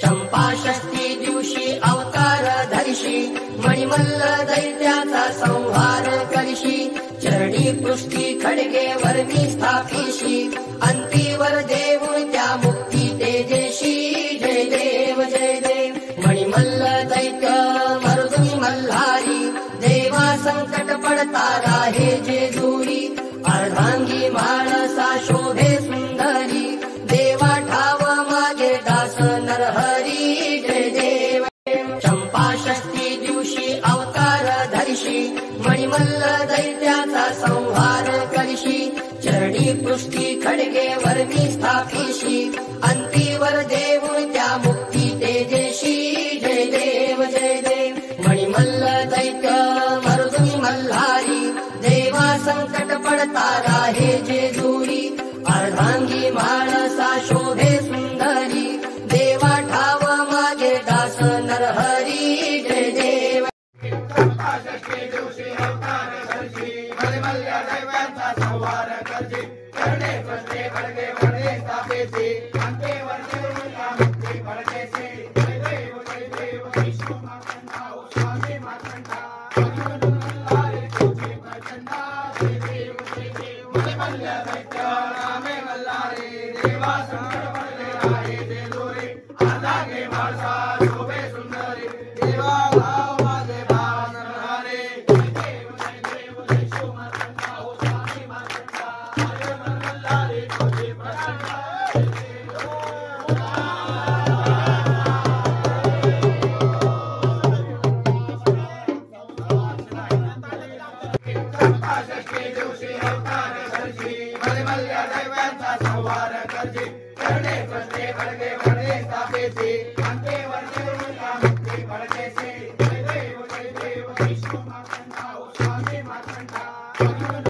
चंपा षष्ठी दिवशी अवतार धरिशी मणिमल्ल दैत्याचा संहार करिशी चरणी पृष्ठी खडगे वर्मी स्थापिशी अंतीवर देव त्या मुक्ती तेजेशी जय देव मणिमल्ल दैत्य मरुदुनी मल्हारी देवा संकट पडता राहे जे दूरी अर्धांगी माळसा शोभे सुंदरी देवा ठाव माझे दास नरहरी जय देव चंपा षष्ठी दिवशी अवतार धरिशी मणिमल्ल दैत्याचा संहार करिशी चरणी पृष्ठी खडगे वर्मी स्थापिशी अंतीवर देव त्या मुक्ती तेजेशी जय देव मणिमल्ल दैत्य मरुदुनी मल्हारी देवा संकट पडता राहे जे दूरी अर्धांगी माळसा शोभे सुंदरी देवा ठाव माझे दास नरहरी जय देव चंपा षष्ठी दिवशी अवतार धरिशी मणिमल्ल दैत्याचा संहार करिशी चरणी पृष्ठी खडगे वर्मी स्थापिशी अंतीवर देव त्या मुक्ती तेजेशी जय देव विष्णु मार्कंडा स्वामी मार्कंडा मणिमल्लारे तुझे प्रचंडा जय देव मणिमल्ल दैत्य रामे मल्हारी देवा संकट पडले राहे जे दूरी अर्धांगी माळसा शोभे सुंदरी देवा भाव माझे भाव नरहरी जय देव विष्णु मार्कंडा स्वामी मार्कंडा मणिमल्लारे तुझे प्रचंडा चंपा षष्ठी दिवशी अवतार धरिशी मणिमल्ल दैत्याचा संहार करिशी चरणी पृष्ठी खडगे वर्मी स्थापिशी अंतीवर देव त्या मुक्ती तेजेशी जय देव विष्णु मार्कंडा स्वामी